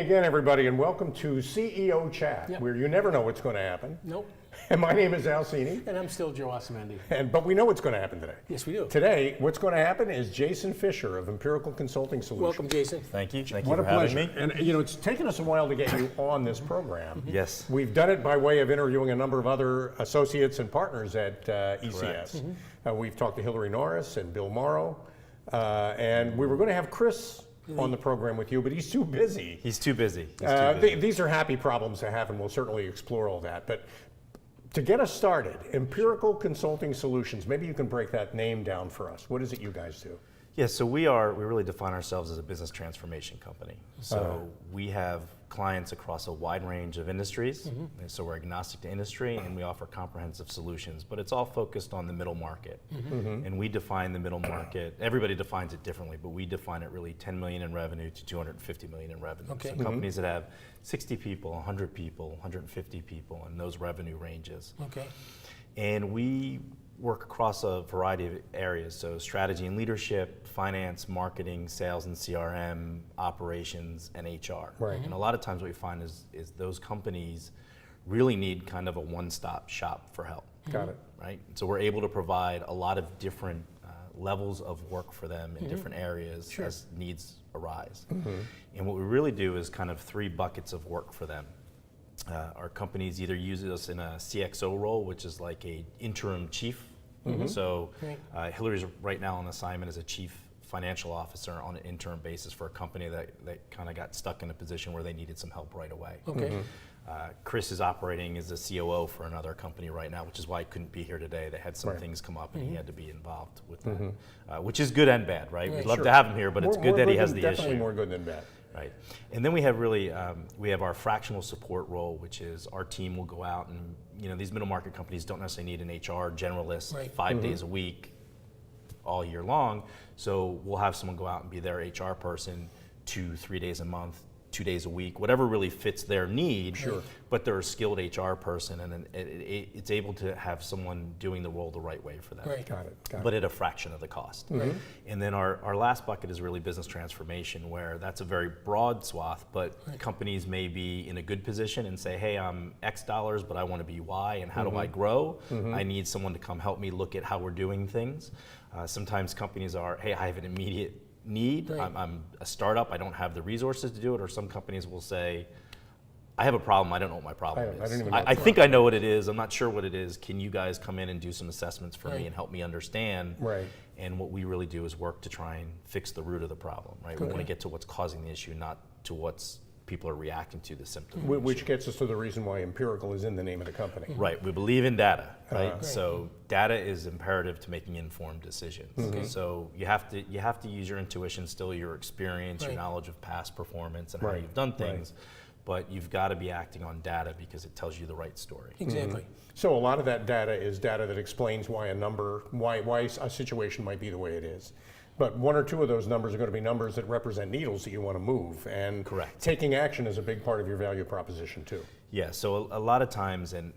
again, everybody, and welcome to CEO Chat, where you never know what's going to happen. Nope. And my name is Al Cini. And I'm still Joe Asumendi. But we know what's going to happen today. Yes, we do. Today, what's going to happen is Jason Fisher of Empirical Consulting Solutions. Welcome, Jason. Thank you. Thank What you a for having pleasure. me. And you know, it's taken us a while to get you on this program. Yes. We've done it by way of interviewing a number of other associates and partners at ECS. We've talked to Hillary Norris and Bill Morrow, and we were going to have Chris on the program with you, but he's too busy. He's too busy. He's too busy. These are happy problems to have, and we'll certainly explore all that. But to get us started, Empirical Consulting Solutions, maybe you can break that name down for us. What is it you guys do? Yeah, so we really define ourselves as a business transformation company. So we have clients across a wide range of industries. And so we're agnostic to industry, and we offer comprehensive solutions, but it's all focused on the middle market. And we define the middle market, everybody defines it differently, but we define it really 10 million in revenue to 250 million in revenue. Okay. So companies that have 60 people, 100 people, 150 people, and those revenue ranges. Okay. And we work across a variety of areas, so strategy and leadership, finance, marketing, sales and CRM, operations, and HR. Right. And a lot of times what we find is those companies really need kind of a one-stop shop for help. Got it. Right? So we're able to provide a lot of different levels of work for them in different areas as needs arise. And what we really do is kind of 3 buckets of work for them. Our companies either use us in a CXO role, which is like a interim chief. So Hillary's right now on assignment as a chief financial officer on an interim basis for a company that kind of got stuck in a position where they needed some help right away. Okay. Chris is operating as a COO for another company right now, which is why he couldn't be here today. They had some things come up and he had to be involved with that, which is good and bad, right? We'd love to have him here, but it's good that he has the issue. Definitely more good than bad. Right, and then we have really we have our fractional support role, which is our team will go out and these middle market companies don't necessarily need an HR generalist 5 days a week, all year long. So we'll have someone go out and be their HR person 2-3 days a month, 2 days a week, whatever really fits their need. Sure. But they're a skilled HR person, and it's able to have someone doing the role the right way for them. Right. Got it. But at a fraction of the cost. And then our last bucket is really business transformation, where that's a very broad swath, but companies may be in a good position and say, hey, I'm X dollars, but I want to be Y, and how do I grow? I need someone to come help me look at how we're doing things. Sometimes companies are, hey, I have an immediate need. I'm a startup, I don't have the resources to do it, or some companies will say, I have a problem, I don't know what my problem is. I think I know what it is, I'm not sure what it is. Can you guys come in and do some assessments for me and help me understand? Right. And what we really do is work to try and fix the root of the problem, right? We want to get to what's causing the issue, not to what's people are reacting to, the symptom. Which gets us to the reason why Empirical is in the name of the company. Right, we believe in data, right? So data is imperative to making informed decisions. So you have to use your intuition, still your experience, your knowledge of past performance and how you've done things, but you've got to be acting on data because it tells you the right story. Exactly. So a lot of that data is data that explains why why a situation might be the way it is. But 1 or 2 of those numbers are going to be numbers that represent needles that you want to move. And taking action is a big part of your value proposition too. Yeah, so a lot of times, and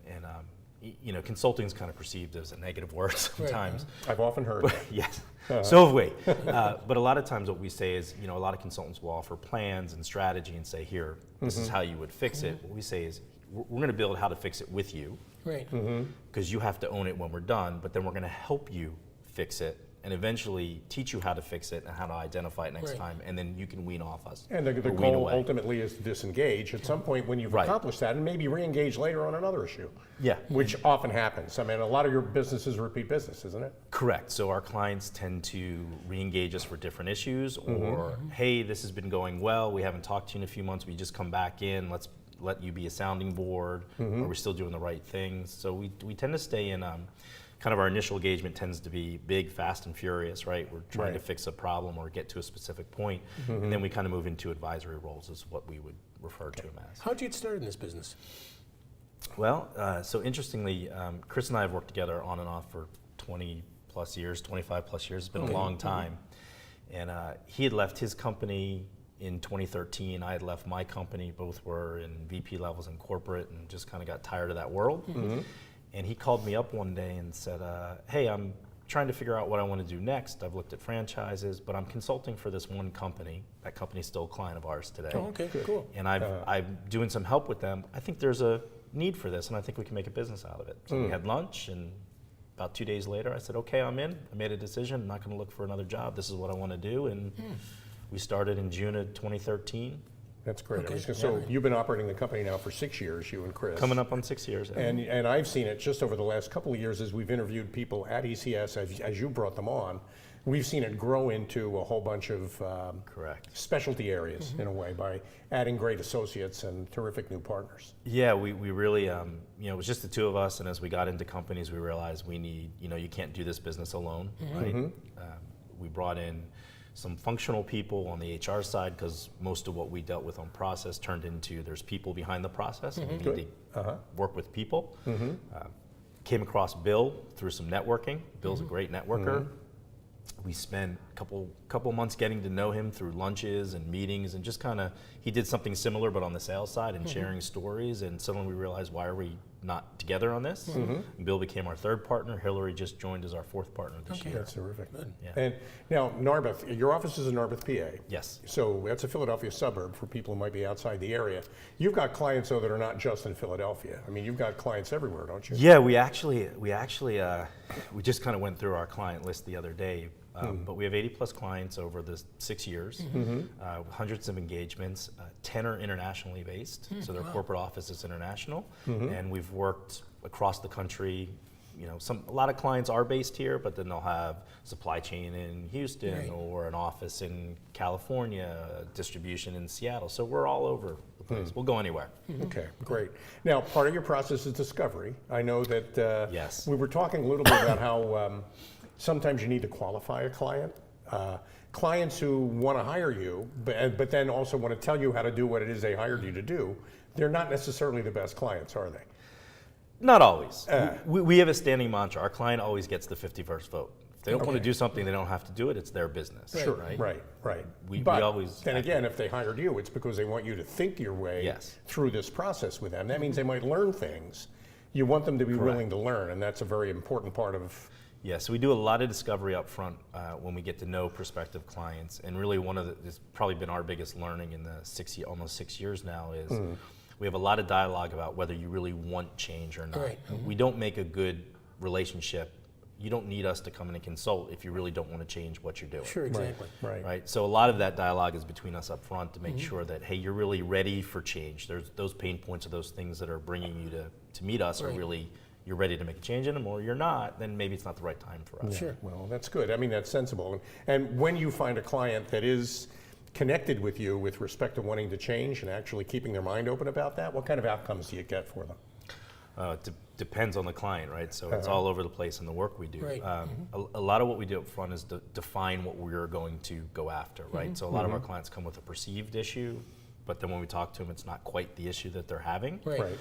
consulting is kind of perceived as a negative word sometimes. I've often heard that. Yes, so have we. But a lot of times what we say is, a lot of consultants will offer plans and strategy and say, here, this is how you would fix it. What we say is, we're going to build how to fix it with you. Right. Because you have to own it when we're done, but then we're going to help you fix it and eventually teach you how to fix it and how to identify it next time, and then you can wean off us. And the goal ultimately is to disengage at some point when you've accomplished that, and maybe re-engage later on another issue. Yeah. Which often happens. I mean, a lot of your business is repeat business, isn't it? Correct. So our clients tend to re-engage us for different issues, or hey, this has been going well, we haven't talked to you in a few months, we just come back in, let's let you be a sounding board, are we still doing the right things? So we tend to stay in kind of our initial engagement tends to be big, fast, and furious, right? We're trying to fix a problem or get to a specific point, and then we kind of move into advisory roles is what we would refer to them as. How did you get started in this business? Well, so interestingly, Chris and I have worked together on and off for 20 plus years, 25 plus years. It's been a long time. And he had left his company in 2013. I had left my company. Both were in VP levels in corporate and just kind of got tired of that world. And he called me up one day and said, hey, I'm trying to figure out what I want to do next. I've looked at franchises, but I'm consulting for this one company. That company's still a client of ours today. Oh, okay, cool. And I'm doing some help with them. I think there's a need for this, and I think we can make a business out of it. So we had lunch, and about 2 days later, I said, okay, I'm in. I made a decision. I'm not going to look for another job. This is what I want to do. And we started in June of 2013. That's great. Okay. So you've been operating the company now for 6 years, you and Chris. Coming up on 6 years. And I've seen it just over the last couple of years as we've interviewed people at ECS, as you brought them on. We've seen it grow into a whole bunch of Correct. specialty areas in a way by adding great associates and terrific new partners. Yeah, we really, it was just the two of us, and as we got into companies, we realized we need, you can't do this business alone, right? We brought in some functional people on the HR side because most of what we dealt with on process turned into there's people behind the process, and we need to work with people. Came across Bill through some networking. Bill's a great networker. We spent a couple months getting to know him through lunches and meetings, and just kind of, he did something similar but on the sales side and sharing stories, and suddenly we realized, why are we not together on this? And Bill became our third partner. Hillary just joined as our fourth partner this year. That's terrific. Yeah. And now, Narberth, your office is in Narberth, PA. Yes. So that's a Philadelphia suburb for people who might be outside the area. You've got clients, though, that are not just in Philadelphia. I mean, you've got clients everywhere, don't you? Yeah, we just kind of went through our client list the other day. But we have 80 plus clients over the 6 years, hundreds of engagements. 10 are internationally based, so their corporate office is international, and we've worked across the country. A lot of clients are based here, but then they'll have supply chain in Houston or an office in California, distribution in Seattle. So we're all over the place. We'll go anywhere. Okay, great. Now, part of your process is discovery. I know that Yes. we were talking a little bit about how sometimes you need to qualify a client. Clients who want to hire you, but then also want to tell you how to do what it is they hired you to do, they're not necessarily the best clients, are they? Not always. We have a standing mantra. Our client always gets the 51st vote. If they don't want to do something, they don't have to do it. It's their business. Sure, right? right. We But always then again, if they hired you, it's because they want you to think your way Yes. through this process with them. That means they might learn things. You want them to be willing to learn, and that's a very important part of. Yeah, so we do a lot of discovery up front when we get to know prospective clients, and really it's probably been our biggest learning in the almost 6 years now is we have a lot of dialogue about whether you really want change or not. Right. We don't make a good relationship. You don't need us to come in and consult if you really don't want to change what you're doing. Sure, exactly. Right. So a lot of that dialogue is between us up front to make sure that, hey, you're really ready for change. There's those pain points or those things that are bringing you to meet us are really, you're ready to make a change in them, or you're not, then maybe it's not the right time for us. Sure. Well, that's good. I mean, that's sensible. And when you find a client that is connected with you with respect to wanting to change and actually keeping their mind open about that, what kind of outcomes do you get for them? Depends on the client, right? So it's all over the place in the work we do. Right. A lot of what we do up front is to define what we're going to go after, right? So a lot of our clients come with a perceived issue, but then when we talk to them, it's not quite the issue that they're having. Right.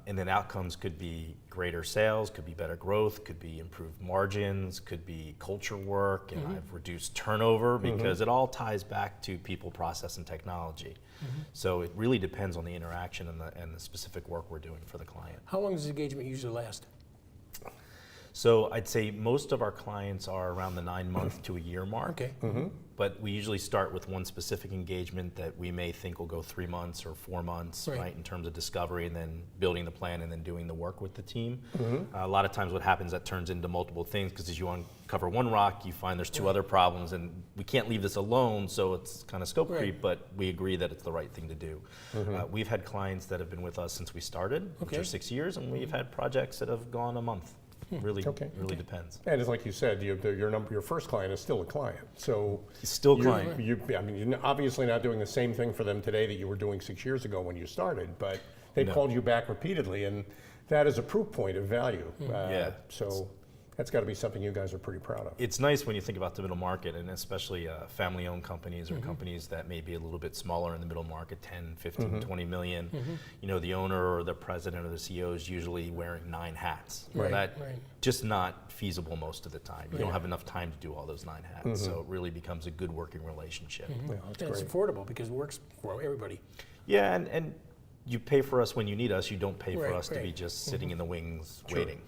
And then outcomes could be greater sales, could be better growth, could be improved margins, could be culture work, and I've reduced turnover because it all ties back to people, process, and technology. So it really depends on the interaction and the specific work we're doing for the client. How long does the engagement usually last? So I'd say most of our clients are around the 9-month to a year mark. Okay. But we usually start with one specific engagement that we may think will go 3 months or 4 months, right, in terms of discovery, and then building the plan and then doing the work with the team. A lot of times what happens, that turns into multiple things, because as you uncover one rock, you find there's 2 other problems, and we can't leave this alone, so it's kind of scope creep, but we agree that it's the right thing to do. We've had clients that have been with us since we started, which are 6 years, and we've had projects that have gone a month. Really depends. And it's like you said, your first client is still a client. So It's still a client. You're obviously not doing the same thing for them today that you were doing 6 years ago when you started, but they called you back repeatedly, and that is a proof point of value. So that's got to be something you guys are pretty proud of. It's nice when you think about the middle market, and especially family-owned companies or companies that may be a little bit smaller in the middle market, 10, 15, 20 million. The owner or the president or the CEO is usually wearing 9 hats. That's just not feasible most of the time. You don't have enough time to do all those 9 hats, so it really becomes a good working relationship. Yeah, that's It's great. affordable because it works for everybody. Yeah, and you pay for us when you need us. You don't pay for Right, us to be right. just sitting in the wings waiting.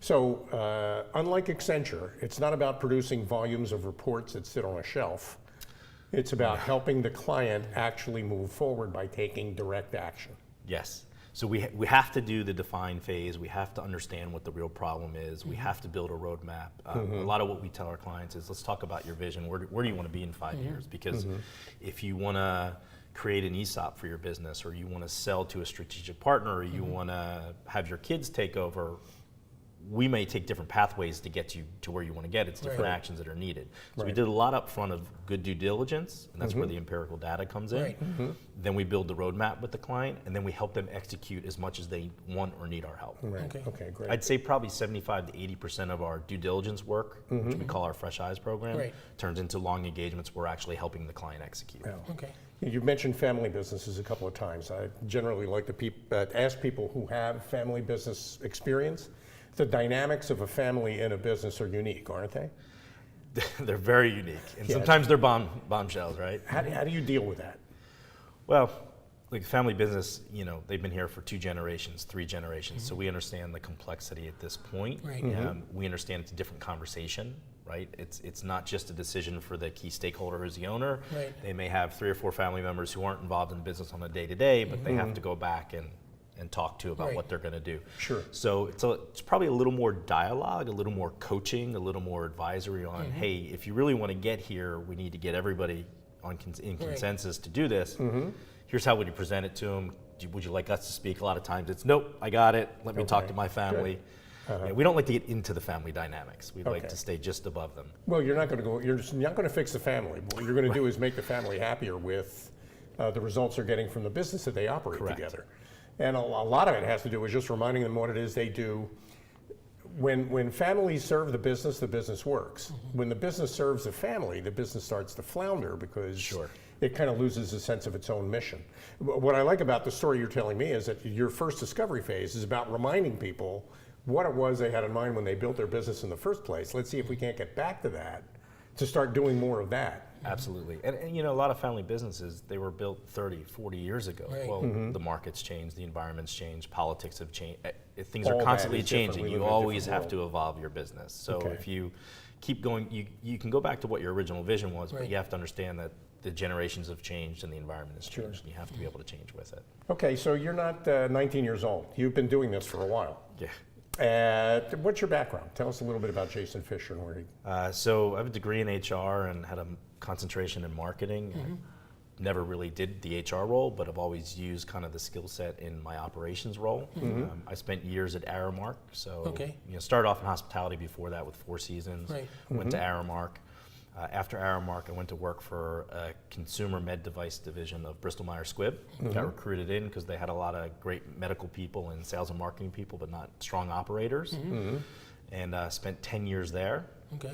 So unlike Accenture, it's not about producing volumes of reports that sit on a shelf. It's about helping the client actually move forward by taking direct action. Yes. So we have to do the define phase. We have to understand what the real problem is. We have to build a roadmap. A lot of what we tell our clients is, let's talk about your vision. Where do you want to be in 5 years? Because if you want to create an ESOP for your business, or you want to sell to a strategic partner, or you want to have your kids take over, we may take different pathways to get you to where you want to get. It's different actions that are needed. So we did a lot up front of good due diligence, and that's where the empirical data comes in. Then we build the roadmap with the client, and then we help them execute as much as they want or need our help. Okay, great. I'd say probably 75 to 80% of our due diligence work, which we call our Fresh Eyes program, turns into long engagements. We're actually helping the client execute. You've mentioned family businesses a couple of times. I generally like to ask people who have family business experience. The dynamics of a family in a business are unique, aren't they? They're very unique, and sometimes they're bombshells, right? How do you deal with that? Well, like family business, they've been here for 2 generations, 3 generations, so we understand the complexity at this point. We understand it's a different conversation, right? It's not just a decision for the key stakeholder who's the owner. They may have 3 or 4 family members who aren't involved in the business on a day-to-day, but they have to go back and talk to about what they're going to do. So it's probably a little more dialogue, a little more coaching, a little more advisory on, hey, if you really want to get here, we need to get everybody in consensus to do this. Here's how would you present it to them? Would you like us to speak? A lot of times it's, nope, I got it. Let me talk to my family. We don't like to get into the family dynamics. We'd like to stay just above them. Well, you're not going to fix the family. What you're going to do is make the family happier with the results they're getting from the business that they operate together. And a lot of it has to do with just reminding them what it is they do. When families serve the business works. When the business serves the family starts to flounder because it kind of loses a sense of its own mission. What I like about the story you're telling me is that your first discovery phase is about reminding people what it was they had in mind when they built their business in the first place. Let's see if we can't get back to that, to start doing more of that. Absolutely. And a lot of family businesses, they were built 30, 40 years ago. Well, the market's changed, the environment's changed, politics have changed. Things are constantly changing. You always have to evolve your business. So if you keep going, you can go back to what your original vision was, but you have to understand that the generations have changed and the environment has changed, and you have to be able to change with it. Okay, so you're not 19 years old. You've been doing this for a while. What's your background? Tell us a little bit about Jason Fisher and where he... So I have a degree in HR and had a concentration in marketing. I never really did the HR role, but I've always used kind of the skill set in my operations role. I spent years at Aramark, so started off in hospitality before that with 4 Seasons, went to Aramark. After Aramark, I went to work for a consumer med device division of Bristol-Myers Squibb. Got recruited in because they had a lot of great medical people and sales and marketing people, but not strong operators. And spent 10 years there,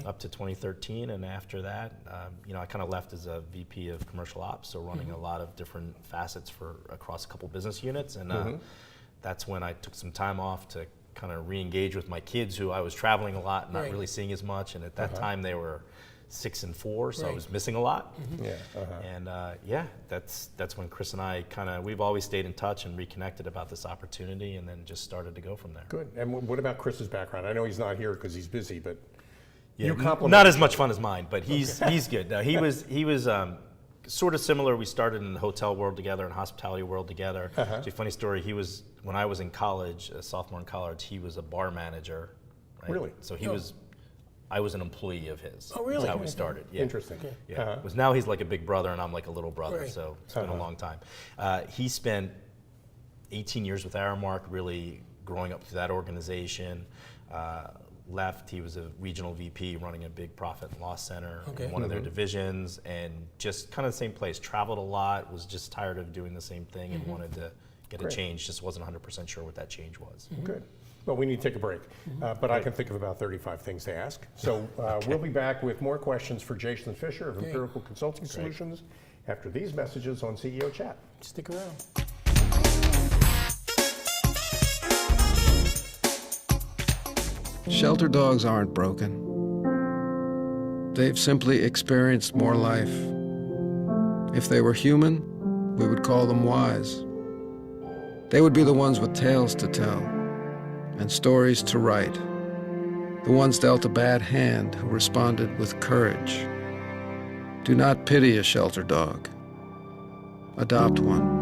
up to 2013. And after that, I kind of left as a VP of commercial ops, so running a lot of different facets across a couple business units. And that's when I took some time off to kind of re-engage with my kids, who I was traveling a lot, not really seeing as much. And at that time, they were 6 and 4, so I was missing a lot. And that's when Chris and I we've always stayed in touch and reconnected about this opportunity, and then just started to go from there. Good. And what about Chris's background? I know he's not here because he's busy, but you compliment. Not as much fun as mine, but he's good. No, he was sort of similar. We started in the hotel world together and hospitality world together. It's a funny story. When I was in college, a sophomore in college, he was a bar manager. Right? Really? So I was an employee of his. Oh, really? That's how we started. Yeah. Interesting. Now he's like a big brother, and I'm like a little brother, so it's been a long time. He spent 18 years with Aramark, really growing up through that organization. Left, he was a regional VP running a big profit and loss center in one of their divisions, and just kind of the same place. Traveled a lot, was just tired of doing the same thing, and wanted to get a change. Just wasn't 100% sure what that change was. Good. Well, we need to take a break, but I can think of about 35 things to ask. So we'll be back with more questions for Jason Fisher of Empirical Consulting Solutions after these messages on CEO Chat. Stick around. Shelter dogs aren't broken. They've simply experienced more life. If they were human, we would call them wise. They would be the ones with tales to tell. and stories to write. The ones dealt a bad hand who responded with courage. Do not pity a shelter dog. Adopt one.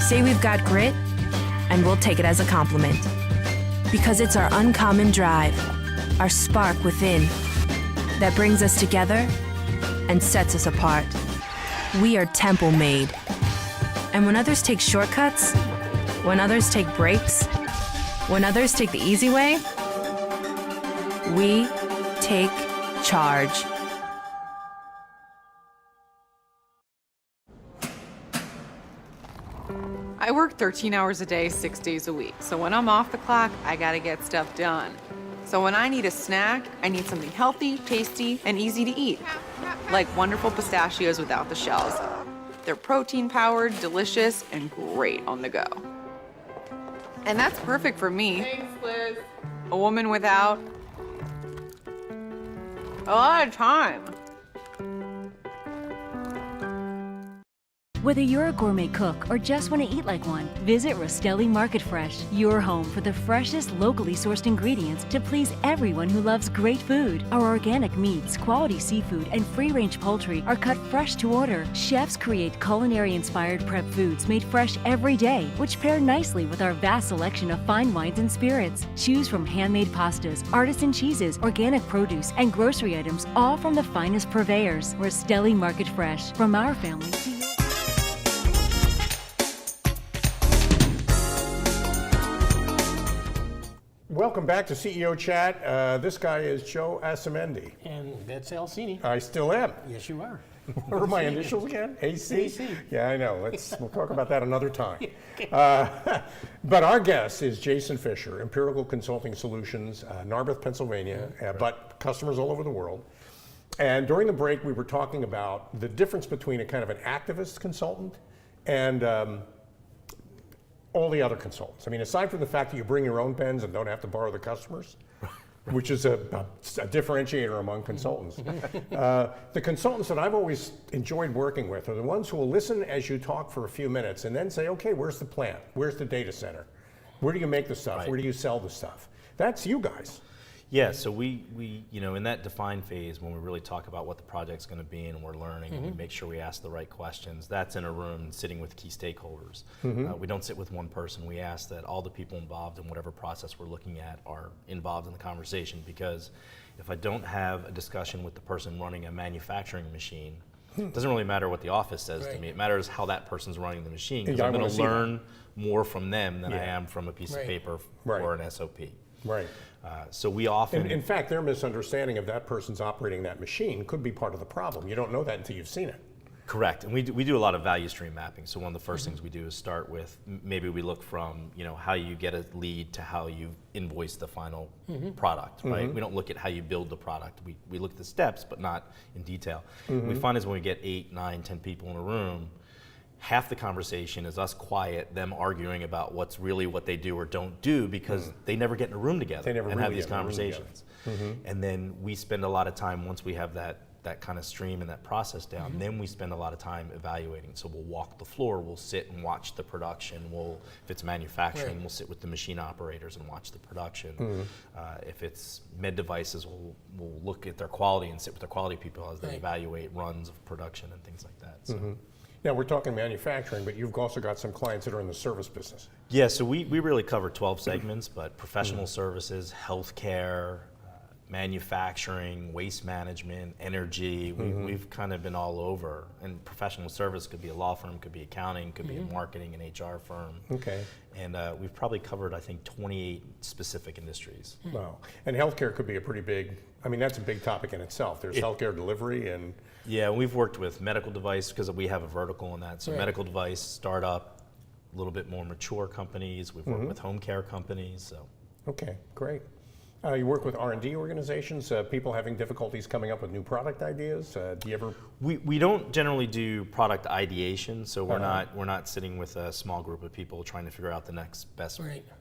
Say we've got grit, and we'll take it as a compliment. Because it's our uncommon drive, our spark within, that brings us together and sets us apart. We are temple made. And when others take shortcuts, when others take breaks, when others take the easy way, we take charge. I work 13 hours a day, 6 days a week. So when I'm off the clock, I gotta get stuff done. So when I need a snack, I need something healthy, tasty, and easy to eat. Like wonderful pistachios without the shells. They're protein-powered, delicious, and great on the go. And that's perfect for me. Thanks, Liz. A woman without a lot of time. Whether you're a gourmet cook or just want to eat like one, visit Rostelli Market Fresh, your home for the freshest, locally sourced ingredients to please everyone who loves great food. Our organic meats, quality seafood, and free-range poultry are cut fresh to order. Chefs create culinary-inspired prep foods made fresh every day, which pair nicely with our vast selection of fine wines and spirits. Choose from handmade pastas, artisan cheeses, organic produce, and grocery items, all from the finest purveyors. Rostelli Market Fresh, from our family to yours. Welcome back to CEO Chat. This guy is Joe Asumendi. And that's Al Cini. I still am. Yes, you are. What are my initials again? AC? AC. Yeah, I know. We'll talk about that another time. But our guest is Jason Fisher, Empirical Consulting Solutions, Narberth, Pennsylvania, but customers all over the world. And during the break, we were talking about the difference between a kind of an activist consultant and all the other consultants. I mean, aside from the fact that you bring your own pens and don't have to borrow the customers, which is a differentiator among consultants. The consultants that I've always enjoyed working with are the ones who will listen as you talk for a few minutes and then say, okay, where's the plant? Where's the data center? Where do you make the stuff? Right. Where do you sell the stuff? That's you guys. Yeah, so we in that define phase, when we really talk about what the project's going to be and we're learning, and we make sure we ask the right questions, that's in a room sitting with key stakeholders. We don't sit with one person. We ask that all the people involved in whatever process we're looking at are involved in the conversation, because if I don't have a discussion with the person running a manufacturing machine, it doesn't really matter what the office says to me. It matters how that person's running the machine, because I'm going to learn more from them than I am from a piece of paper or an SOP. Right. So we often... In fact, their misunderstanding of that person's operating that machine could be part of the problem. You don't know that until you've seen it. Correct, and we do a lot of value stream mapping. So one of the first things we do is start with, maybe we look from how you get a lead to how you invoice the final product, right? We don't look at how you build the product. We look at the steps, but not in detail. What we find is when we get 8, 9, 10 people in a room, half the conversation is us quiet, them arguing about what's really what they do or don't do, because they never get in a room together and really have these get in a room conversations. And then we spend a lot of time, once we have that kind of stream and that process down, then we spend a lot of time evaluating. So we'll walk the floor, we'll sit and watch the production. If it's manufacturing, we'll sit with the machine operators and watch the production. If it's med devices, we'll look at their quality and sit with their quality people as they evaluate runs of production and things like that. So. Now, we're talking manufacturing, but you've also got some clients that are in the service business. Yeah, so we really cover 12 segments, but professional services, healthcare, manufacturing, waste management, energy, we've kind of been all over. And professional service could be a law firm, could be accounting, could be a marketing and HR firm. Okay. And we've probably covered, I think, 28 specific industries. Wow. And healthcare could be a pretty big, that's a big topic in itself. There's healthcare delivery and... Yeah, we've worked with medical device because we have a vertical in that. So medical device, startup, a little bit more mature companies. We've worked with home care companies. So. Okay, great. You work with R&D organizations, people having difficulties coming up with new product ideas. Do you ever? We don't generally do product ideation, so we're not sitting with a small group of people trying to figure out the next best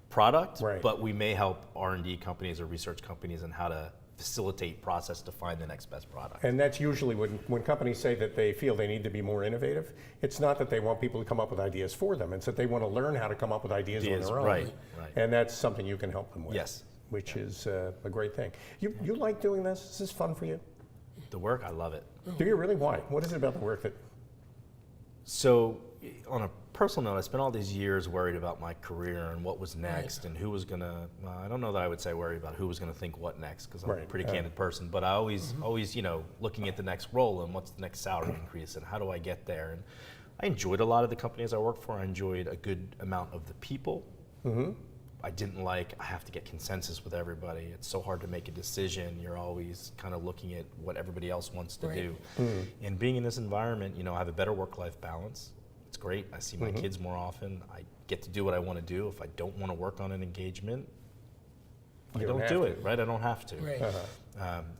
product. But we may help R&D companies or research companies on how to facilitate process to find the next best product. And that's usually when companies say that they feel they need to be more innovative, it's not that they want people to come up with ideas for them, it's that they want to learn how to come up with ideas on their own. Right. And that's something you can help them with. Yes. Which is a great thing. You like doing this? Is this fun for you? The work, I love it. Do you really? Why? What is it about the work that... So on a personal note, I spent all these years worried about my career and what was next and who was gonna, I don't know that I would say worry about who was gonna think what next, because I'm a pretty candid person, but I always, looking at the next role and what's the next salary increase and how do I get there. And I enjoyed a lot of the companies I worked for. I enjoyed a good amount of the people. I didn't like, I have to get consensus with everybody. It's so hard to make a decision. You're always kind of looking at what everybody else wants to do. And being in this environment, I have a better work-life balance. It's great. I see my kids more often. I get to do what I want to do. If I don't want to work on an engagement, I don't do it, right? I don't have to.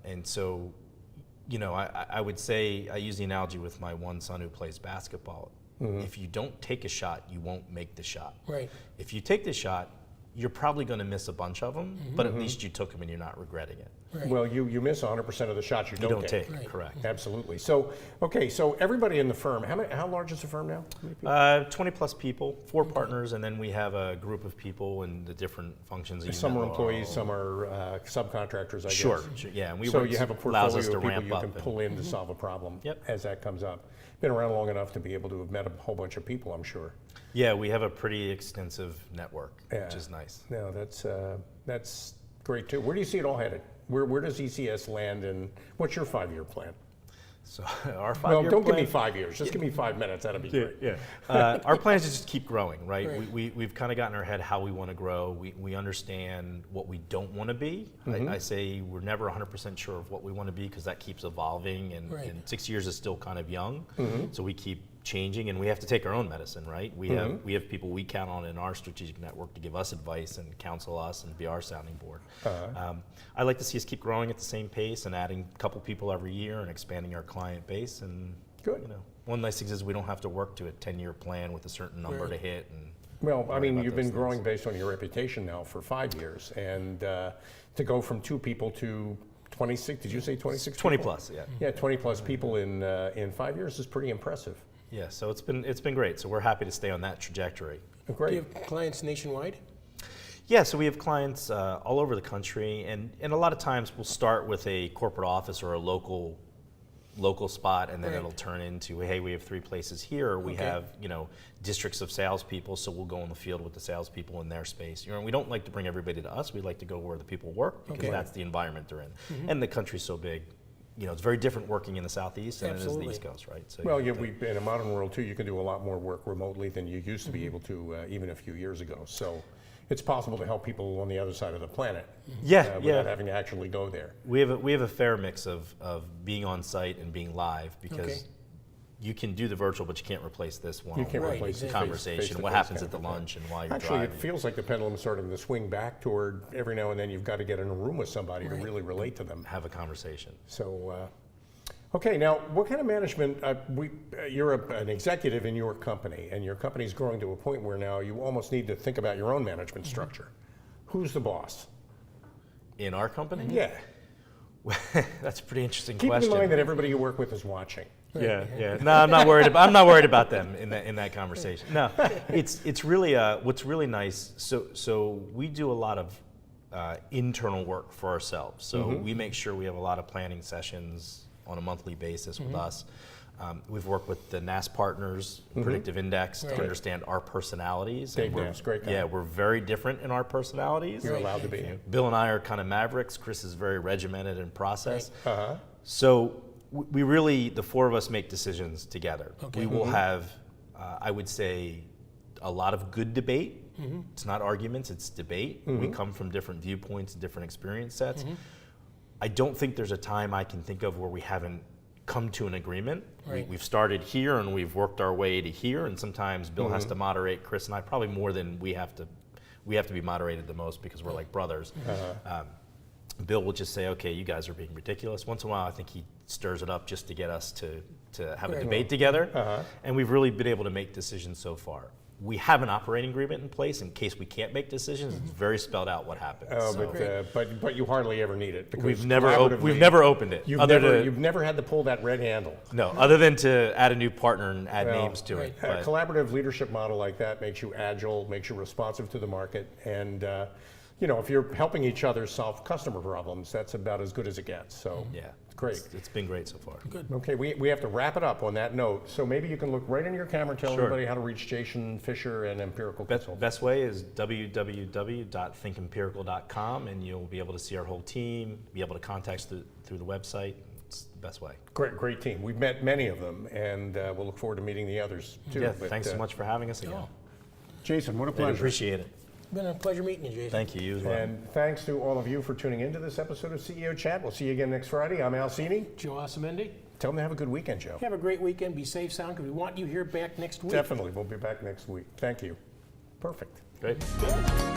And so, I would say, I use the analogy with my one son who plays basketball. If you don't take a shot, you won't make the shot. If you take the shot, you're probably going to miss a bunch of them, but at least you took them and you're not regretting it. Well, you miss 100% of the shots you don't take. Correct. Absolutely. So, okay, so everybody in the firm, how large is the firm now? 20 plus people, 4 partners, and then we have a group of people in the different functions. Some are employees, some are subcontractors, I guess. Sure, yeah. And so you have a portfolio of people you can up pull in to solve a problem Yep. as that comes up. Been around long enough to be able to have met a whole bunch of people, I'm sure. Yeah, we have a pretty extensive network, which is nice. No, that's great too. Where do you see it all headed? Where does ECS land, and what's your 5-year plan? So our 5-year Well, don't plan, give me 5 years. Just give me 5 minutes. That'd be great. Our plan is to just keep growing, right? We've kind of gotten our head how we want to grow. We understand what we don't want to be. I say we're never 100% sure of what we want to be because that keeps evolving, and 6 years is still kind of young. So we keep changing, and we have to take our own medicine, right? We have people we count on in our strategic network to give us advice and counsel us and be our sounding board. I like to see us keep growing at the same pace and adding a couple people every year and expanding our client base. And Good. One nice thing is we don't have to work to a 10-year plan with a certain number to hit. And well, I mean, you've been growing based on your reputation now for 5 years, and to go from 2 people to 26, did you say 26 20 people? plus, yeah. Yeah, 20 plus people in 5 years is pretty impressive. Yeah, so it's been great. So we're happy to stay on that trajectory. Great. Do you have clients nationwide? Yeah, so we have clients all over the country, and a lot of times we'll start with a corporate office or a local spot, and then it'll turn into, hey, we have 3 places here, or we have districts of salespeople, so we'll go in the field with the salespeople in their space. We don't like to bring everybody to us. We like to go where the people work because that's the environment they're in, and the country's so big. It's very different working in the Southeast than it is the East Coast, right? So well, in a modern world too, you can do a lot more work remotely than you used to be able to even a few years ago. So it's possible to help people on the other side of the planet without having to actually go there. We have a fair mix of being on site and being live because you can do the virtual, but you can't replace this one. You can't replace the conversation. face-to-face What happens kind at the of thing. lunch and while you're Actually, driving. it feels like the pendulum's starting to swing back toward every now and then you've got to get in a room with somebody to really relate to them. Have a conversation. So, okay, now what kind of management, you're an executive in your company, and your company's growing to a point where now you almost need to think about your own management structure. Who's the boss? In our company? Yeah. That's a pretty interesting Keep question. in mind that everybody you work with is watching. Yeah. No, I'm not worried about them in that conversation. No, it's really what's really nice. So we do a lot of internal work for ourselves. So we make sure we have a lot of planning sessions on a monthly basis with us. We've worked with the NAS partners, Predictive Index, to understand our personalities. Dave Nass, great guy. Yeah, we're very different in our personalities. You're allowed to be. Bill and I are kind of mavericks. Chris is very regimented in process. So we really, the 4 of us make decisions together. We will have, I would say, a lot of good debate. It's not arguments, it's debate. We come from different viewpoints and different experience sets. I don't think there's a time I can think of where we haven't come to an agreement. We've started here and we've worked our way to here, and sometimes Bill has to moderate Chris and I, probably more than we have to be moderated the most because we're like brothers. Bill will just say, okay, you guys are being ridiculous. Once in a while, I think he stirs it up just to get us to have a debate together. And we've really been able to make decisions so far. we have an operating agreement in place in case we can't make decisions. It's very spelled out what happens. Oh, So but you hardly ever need it. Because we've never collaboratively, opened it. You've never had to pull that red handle. No, other than to add a new partner and add Well, names to it. A But collaborative leadership model like that makes you agile, makes you responsive to the market, and you know, if you're helping each other solve customer problems, that's about as good as it gets. So yeah, it's great. It's been great so far. Good. Okay, we have to wrap it up on that note. So maybe you can look right into your camera, tell Sure. everybody how to reach Jason Fisher and Empirical Consulting. Best way is www.thinkempirical.com, and you'll be able to see our whole team, be able to contact us through the website. It's the best way. Great team. We've met many of them, and we'll look forward to meeting the others too. Yeah, But, thanks so much for having us again. Jason, what a I pleasure. appreciate it. Been a pleasure meeting you, Jason. Thank you, you as well. And thanks to all of you for tuning into this episode of CEO Chat. We'll see you again next Friday. I'm Al Cini. Joe Asumendi. Tell them to have a good weekend, Joe. Have a great weekend. Be safe, sound, because we want you here back next week. Definitely. We'll be back next week. Thank you. Perfect. Great. Good.